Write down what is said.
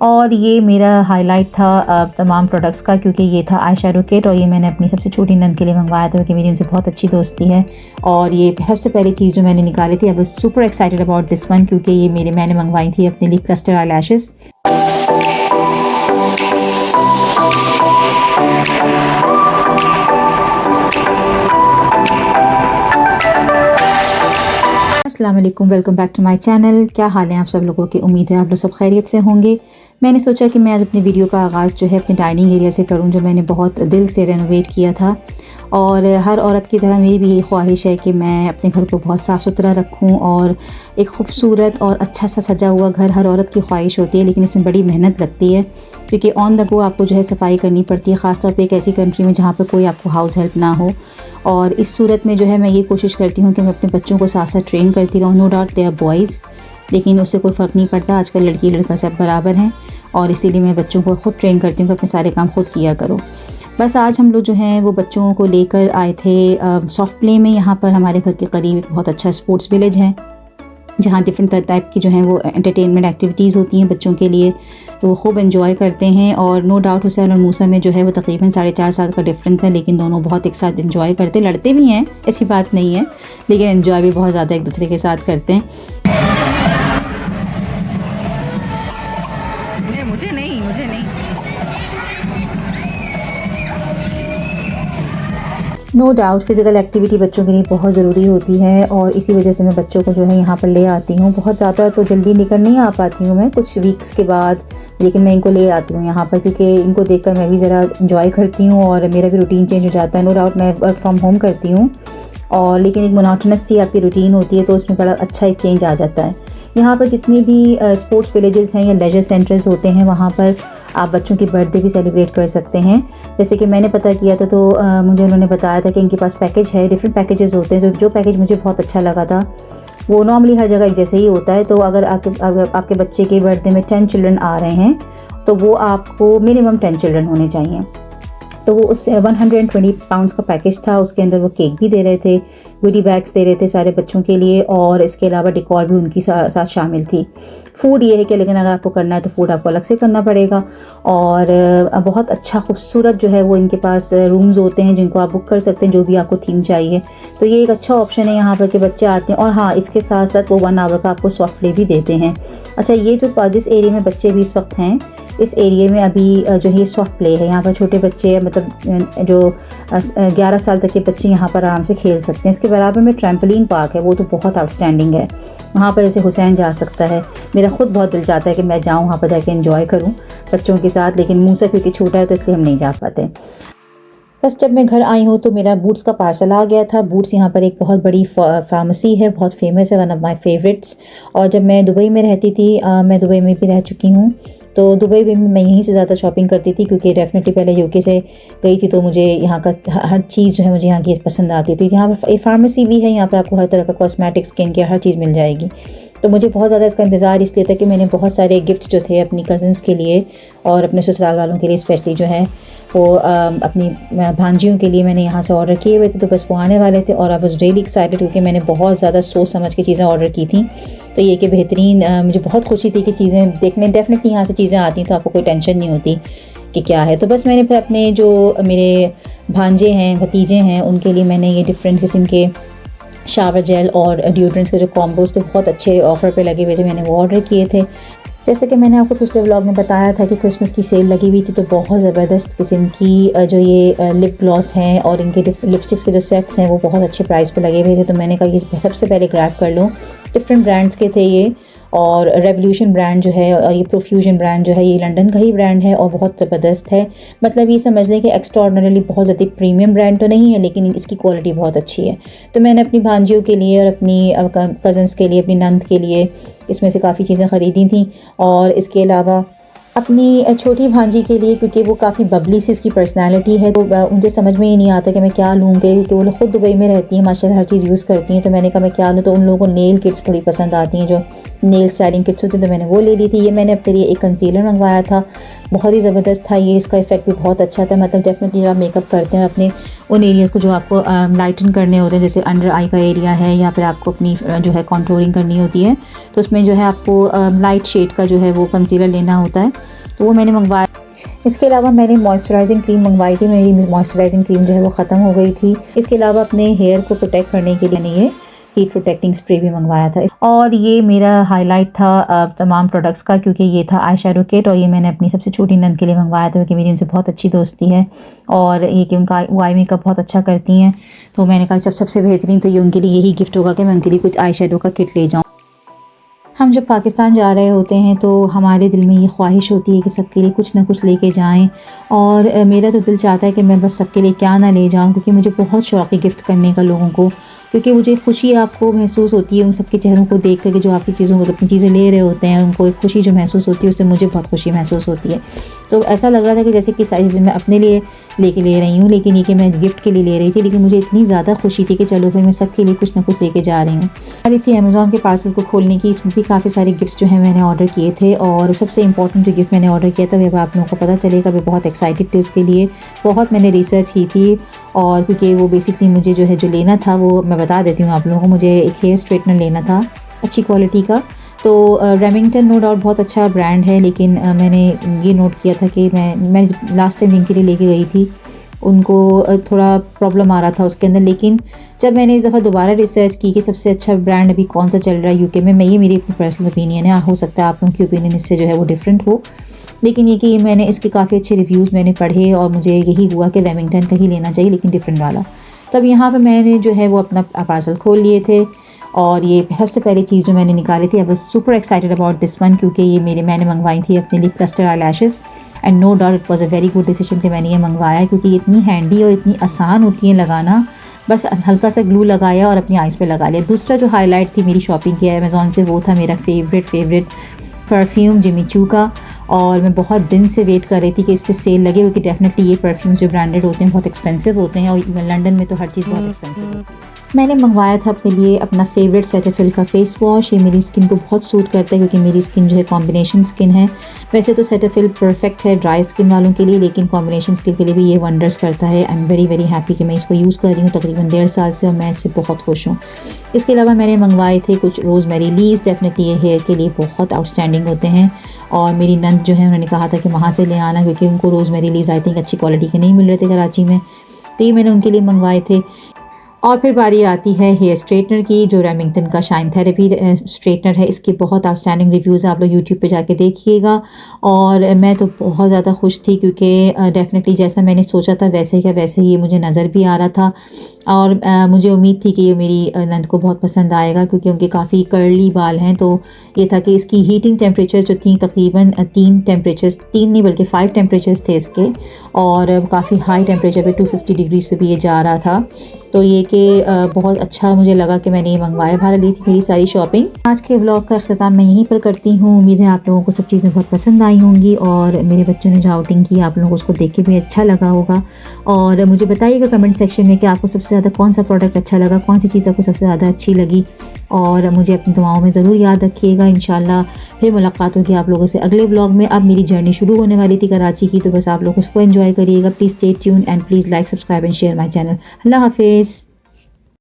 और ये मेरा हाईलाइट था तमाम प्रोडक्ट्स का, क्योंकि ये था आई शेडो किट और ये मैंने अपनी सबसे छोटी नंद के लिए मंगवाया था क्योंकि मेरी उनसे बहुत अच्छी दोस्ती है। और ये सबसे पहली चीज़ जो मैंने निकाली थी, I was super excited about this one, क्योंकि ये मैंने मंगवाई थी अपने लिए क्लस्टर आई लैशेज़। अस्सलाम वालेकुम, welcome back to my channel. क्या हाल है आप सब लोगों की? उम्मीद है आप लोग सब खैरियत से होंगे। मैंने सोचा कि मैं आज अपनी वीडियो का आगाज़ जो है अपने डाइनिंग एरिया से करूं, जो मैंने बहुत दिल से रेनोवेट किया था। और हर औरत की तरह मेरी भी यही ख्वाहिश है कि मैं अपने घर को बहुत साफ़ सुथरा रखूं और एक खूबसूरत और अच्छा सा सजा हुआ घर हर औरत की ख्वाहिश होती है, लेकिन इसमें बड़ी मेहनत लगती है क्योंकि ऑन द गो आपको जो है सफाई करनी पड़ती है, ख़ासतौर पे एक ऐसी कंट्री में जहाँ पर कोई आपको हाउस हेल्प ना हो। और इस सूरत में जो है मैं ये कोशिश करती हूँ कि मैं अपने बच्चों को साथ साथ ट्रेन करती रहूँ। No doubt they are boys, लेकिन उससे कोई फ़र्क नहीं पड़ता, आजकल लड़की लड़का सब बराबर हैं और इसीलिए मैं बच्चों को ख़ुद ट्रेन करती हूँ कि अपने सारे काम खुद किया करो। बस आज हम लोग जो हैं वो बच्चों को लेकर आए थे सॉफ्ट प्ले में। यहाँ पर हमारे घर के करीब एक बहुत अच्छा स्पोर्ट्स विलेज है जहाँ डिफरेंट टाइप की जो हैं वो एंटरटेनमेंट एक्टिविटीज़ होती हैं बच्चों के लिए, तो वो खूब एंजॉय करते हैं। और नो डाउट हुसैन और मूसा में जो है वो तकरीबन 4.5 साल का डिफरेंस है, लेकिन दोनों बहुत एक साथ एंजॉय करते, लड़ते भी हैं ऐसी बात नहीं है, लेकिन एंजॉय भी बहुत ज़्यादा एक दूसरे के साथ करते हैं। मुझे नहीं नो डाउट फ़िज़िकल एक्टिविटी बच्चों के लिए बहुत ज़रूरी होती है और इसी वजह से मैं बच्चों को जो है यहाँ पर ले आती हूँ। बहुत ज़्यादा तो जल्दी लेकर नहीं आ पाती हूँ मैं, कुछ वीक्स के बाद, लेकिन मैं इनको ले आती हूँ यहाँ पर क्योंकि इनको देखकर मैं भी ज़रा इंजॉय करती हूँ और मेरा भी रूटीन चेंज हो जाता है। नो डाउट मैं वर्क फ्रॉम होम करती हूँ और लेकिन एक मोनोटोनस सी आपकी रूटीन होती है, तो उसमें बड़ा अच्छा एक चेंज आ जाता है। यहाँ पर जितने भी स्पोर्ट्स विलेजेस हैं या लेजर सेंटर्स होते हैं, वहाँ पर आप बच्चों की बर्थडे भी सेलिब्रेट कर सकते हैं। जैसे कि मैंने पता किया था तो मुझे उन्होंने बताया था कि इनके पास पैकेज है, डिफरेंट पैकेजेस होते हैं। जो पैकेज मुझे बहुत अच्छा लगा था, वो नॉर्मली हर जगह एक जैसे ही होता है। तो अगर आपके बच्चे के बर्थडे में 10 चिल्ड्रन आ रहे हैं तो वो आपको मिनिमम 10 चिल्ड्रन होने चाहिए। तो वो उस 120 पाउंड्स का पैकेज था। उसके अंदर वो केक भी दे रहे थे, गुडी बैग्स दे रहे थे सारे बच्चों के लिए, और इसके अलावा डिकॉर भी उनकी साथ शामिल थी। फ़ूड ये है कि लेकिन अगर आपको करना है तो फ़ूड आपको अलग से करना पड़ेगा। और बहुत अच्छा खूबसूरत जो है वो इनके पास रूम्स होते हैं जिनको आप बुक कर सकते हैं, जो भी आपको थीम चाहिए। तो ये एक अच्छा ऑप्शन है यहाँ पर कि बच्चे आते हैं। और हाँ, इसके साथ साथ वो 1 आवर का आपको सॉफ्ट प्ले भी देते हैं। अच्छा, ये जो जिस एरिया में बच्चे भी इस वक्त हैं, इस एरिया में अभी जो है सॉफ्ट प्ले है। यहाँ पर छोटे बच्चे मतलब जो 11 साल तक के बच्चे यहाँ पर आराम से खेल सकते हैं। इसके बराबर में ट्रैम्पोलिन पार्क है, वो तो बहुत आउटस्टैंडिंग है। वहाँ पर जैसे हुसैन जा सकता है, मेरा खुद बहुत दिल चाहता है कि मैं जाऊँ वहाँ पर जाके एंजॉय करूँ बच्चों के साथ, लेकिन मूसा क्योंकि छोटा है तो इसलिए हम नहीं जा पाते। बस जब मैं घर आई हूँ तो मेरा बूट्स का पार्सल आ गया था। बूट्स यहाँ पर एक बहुत बड़ी फार्मेसी है, बहुत फेमस है, वन ऑफ माय फेवरेट्स। और जब मैं दुबई में रहती थी, मैं दुबई में भी रह चुकी हूँ, तो दुबई में मैं यहीं से ज़्यादा शॉपिंग करती थी क्योंकि डेफिनेटली पहले यूके से गई थी, तो मुझे यहाँ का हर चीज़ जो है मुझे यहाँ की पसंद आती थी। यहाँ पर एक फार्मेसी भी है, यहाँ पर आपको हर तरह का कॉस्मेटिक, स्किन केयर, हर चीज़ मिल जाएगी। तो मुझे बहुत ज़्यादा इसका इंतज़ार इसलिए था कि मैंने बहुत सारे गिफ्ट्स जो थे अपनी कज़न्स के लिए और अपने ससुराल वालों के लिए स्पेशली जो है वो अपनी भांजियों के लिए मैंने यहाँ से ऑर्डर किए हुए थे, तो बस वो आने वाले थे। और आई वाज रियली एक्साइटेड क्योंकि मैंने बहुत ज़्यादा सोच समझ के चीज़ें ऑर्डर की थी। तो ये कि बेहतरीन, मुझे बहुत खुशी थी कि चीज़ें देखने डेफिनेटली यहाँ से चीज़ें आती तो आपको कोई टेंशन नहीं होती कि क्या है। तो बस मैंने फिर अपने जो मेरे भांजे हैं, भतीजे हैं, उनके लिए मैंने ये डिफरेंट किस्म के शावर जेल और डिओड्रेंट्स के जो कॉम्बोज थे बहुत अच्छे ऑफ़र पे लगे हुए थे, मैंने वो ऑर्डर किए थे। जैसे कि मैंने आपको पिछले व्लॉग में बताया था कि क्रिसमस की सेल लगी हुई थी, तो बहुत ज़बरदस्त किस्म की जो ये लिप ग्लॉस हैं और इनके लिपस्टिक्स के जो सेट्स हैं वो बहुत अच्छे प्राइस पे लगे हुए थे। तो मैंने कहा ये सबसे पहले ग्रैब कर लूँ। डिफरेंट ब्रांड्स के थे ये, और रेवोल्यूशन ब्रांड जो है और ये प्रोफ्यूजन ब्रांड जो है ये लंदन का ही ब्रांड है और बहुत ज़बरदस्त है। मतलब ये समझ लें कि एक्स्ट्राऑर्डिनरी बहुत ज़्यादा प्रीमियम ब्रांड तो नहीं है, लेकिन इसकी क्वालिटी बहुत अच्छी है। तो मैंने अपनी भांजियों के लिए और अपनी कज़न्स के लिए, अपनी नंद के लिए इसमें से काफ़ी चीज़ें ख़रीदी थी। और इसके अलावा अपनी छोटी भांजी के लिए, क्योंकि वो काफ़ी बबली सी उसकी पर्सनालिटी है, तो मुझे समझ में ही नहीं आता कि मैं क्या लूँगी, क्योंकि वो लोग खुद दुबई में रहती हैं, माशाल्लाह हर चीज़ यूज़ करती हैं। तो मैंने कहा मैं क्या लूँ, तो उन लोगों को नेल किट्स बड़ी पसंद आती हैं, जो नेल स्टाइलिंग किट्स होती हैं, तो मैंने वो ले ली थी। ये मैंने अपने लिए एक कंसीलर मंगवाया था बहुत ही ज़बरदस्त था ये, इसका इफ़ेक्ट भी बहुत अच्छा था। मतलब डेफिनेटली आप मेकअप करते हैं अपने उन एरियाज़ को जो आपको लाइटन करने होते हैं, जैसे अंडर आई का एरिया है या फिर आपको अपनी जो है कॉन्टूरिंग करनी होती है, तो उसमें जो है आपको लाइट शेड का जो है वो कंसीलर लेना होता है, तो वो मैंने मंगवाया। इसके अलावा मैंने मॉइस्चराइजिंग क्रीम मंगवाई थी, मेरी मॉइस्चराइजिंग क्रीम जो है वो ख़त्म हो गई थी। इसके अलावा अपने हेयर को प्रोटेक्ट करने के लिए मैंने ये हीट प्रोटेक्टिंग स्प्रे भी मंगवाया था। और ये मेरा हाईलाइट था तमाम प्रोडक्ट्स का, क्योंकि ये था आई शैडो किट, और ये मैंने अपनी सबसे छोटी नंद के लिए मंगवाया था क्योंकि मेरी उनसे बहुत अच्छी दोस्ती है और ये कि उनका वो आई मेकअप बहुत अच्छा करती हैं, तो मैंने कहा जब सबसे बेहतरीन तो ये उनके लिए यही गिफ्ट होगा कि मैं उनके लिए कुछ आई शैडो का किट ले जाऊँ। हम जब पाकिस्तान जा रहे होते हैं तो हमारे दिल में ये ख्वाहिश होती है कि सबके लिए कुछ ना कुछ लेके जाएं, और मेरा तो दिल चाहता है कि मैं बस सबके लिए क्या ना ले जाऊं, क्योंकि मुझे बहुत शौक़ है गिफ्ट करने का लोगों को, क्योंकि मुझे खुशी आपको महसूस होती है उन सबके चेहरों को देख कर के जो आपकी चीज़ों को अपनी चीज़ें ले रहे होते हैं, उनको एक खुशी जो महसूस होती है उससे मुझे बहुत खुशी महसूस होती है। तो ऐसा लग रहा था कि जैसे कि सारी चीज़ें मैं अपने लिए लेके ले रही हूँ, लेकिन ये कि मैं गिफ्ट के लिए ले रही थी, लेकिन मुझे इतनी ज़्यादा खुशी थी कि चलो भाई मैं सबके लिए कुछ ना कुछ लेके जा रही हूँ। रही थी अमेज़ॉन के पार्सल को खोलने की, इसमें भी काफ़ी सारे गिफ्ट्स जो है मैंने ऑर्डर किए थे, और सबसे इंपॉर्टेंट जो गिफ्ट मैंने ऑर्डर किया था वो आप लोगों को पता चलेगा, मैं बहुत एक्साइटेड थी उसके लिए, बहुत मैंने रिसर्च की थी, और क्योंकि वो बेसिकली मुझे जो है जो लेना था वो मैं बता देती हूँ आप लोगों को। मुझे एक हेयर स्ट्रेटनर लेना था अच्छी क्वालिटी का, तो रेमिंगटन नो डाउट बहुत अच्छा ब्रांड है, लेकिन मैंने ये नोट किया था कि मैं लास्ट टाइम जिनके लिए लेके गई थी उनको थोड़ा प्रॉब्लम आ रहा था उसके अंदर, लेकिन जब मैंने इस दफ़ा दोबारा रिसर्च की कि सबसे अच्छा ब्रांड अभी कौन सा चल रहा है यूके में, ये मेरी अपनी पर्सनल ओपिनियन है, हो सकता है आप लोगों की ओपिनियन इससे जो है वो डिफरेंट हो, लेकिन ये कि मैंने इसके काफ़ी अच्छे रिव्यूज़ मैंने पढ़े और मुझे यही हुआ कि रेमिंगटन का ही लेना चाहिए, लेकिन डिफरेंट वाला। तब यहाँ पे मैंने जो है वो अपना पार्सल खोल लिए थे, और ये सबसे पहली चीज़ जो मैंने निकाली थी, I was super excited about this one, क्योंकि ये मैंने मंगवाई थी अपने लिए cluster eye lashes, and no doubt it was a very good decision कि मैंने ये मंगवाया, क्योंकि ये इतनी हैंडी और इतनी आसान होती है लगाना, बस हल्का सा ग्लू लगाया और अपनी आइज़ पे लगा लिया। दूसरा जो हाईलाइट थी मेरी शॉपिंग की अमेज़ॉन से, वो था मेरा फेवरेट परफ्यूम जिमी चू का, और मैं बहुत दिन से वेट कर रही थी कि इस पर सेल लगे, क्योंकि डेफिनेटली ये परफ्यूम्स जो ब्रांडेड होते हैं बहुत एक्सपेंसिव होते हैं, और इवन लंदन में तो हर चीज़ बहुत एक्सपेंसिव होती है। मैंने मंगवाया था अपने लिए अपना फेवरेट सेटाफिल का फ़ेस वॉश, ये मेरी स्किन को बहुत सूट करता है क्योंकि मेरी स्किन जो है कॉम्बिनेशन स्किन है। वैसे तो सेटाफिल परफेक्ट है ड्राई स्किन वालों के लिए, लेकिन कॉम्बिनेशन स्किन के लिए भी ये वंडर्स करता है। आई एम वेरी हैप्पी कि मैं इसको यूज़ कर रही हूँ तकरीबन 1.5 साल से, और मैं इससे बहुत खुश हूँ। इसके अलावा मैंने मंगवाए थे कुछ रोज़मेरी लीव्स, डेफिनेटली ये हेयर के लिए बहुत आउटस्टैंडिंग होते हैं, और मेरी नंद जो है उन्होंने कहा था कि वहाँ से ले आना, क्योंकि उनको रोज़मेरी लीव्स आई थिंक अच्छी क्वालिटी के नहीं मिल रहे थे कराची में, तो ये मैंने उनके लिए मंगवाए थे। और फिर बारी आती है हेयर स्ट्रेटनर की, जो रेमिंगटन का शाइन थेरेपी स्ट्रेटनर है। इसके बहुत आउटस्टैंडिंग रिव्यूज़ आप लोग यूट्यूब पे जाके देखिएगा, और मैं तो बहुत ज़्यादा खुश थी क्योंकि डेफिनेटली जैसा मैंने सोचा था वैसे ही वैसे ही मुझे नज़र भी आ रहा था, और मुझे उम्मीद थी कि ये मेरी नंद को बहुत पसंद आएगा, क्योंकि उनके काफ़ी कर्ली बाल हैं। तो ये था कि इसकी हीटिंग टेम्परेचर जो थी तकरीबन 3 नहीं बल्कि 5 टेम्परेचर्स थे इसके, और काफ़ी हाई टेम्परेचर पे 250 डिग्रीज़ पे भी ये जा रहा था। तो ये कि बहुत अच्छा मुझे लगा कि मैंने ये मंगवाया। बाहर ली थी मेरी सारी शॉपिंग। आज के व्लॉग का अख्ताम मैं यहीं पर करती हूँ। उम्मीद है आप लोगों को सब चीज़ें बहुत पसंद आई होंगी, और मेरे बच्चों ने जो आउटिंग की आप लोगों को उसको देख के भी अच्छा लगा होगा। और मुझे बताइएगा कमेंट सेक्शन में कि आपको सबसे ज़्यादा कौन सा प्रोडक्ट अच्छा लगा, कौन सी चीज़ आपको सबसे ज़्यादा अच्छी लगी, और मुझे अपनी दुआओं में ज़रूर याद रखिएगा। इंशाल्लाह फिर मुलाकात होगी आप लोगों से अगले व्लॉग में। अब मेरी जर्नी शुरू होने वाली थी कराची की, तो बस आप लोग उसको एंजॉय करिएगा। Please stay tune and please like, subscribe and share my channel. अल्लाह हाफिज़।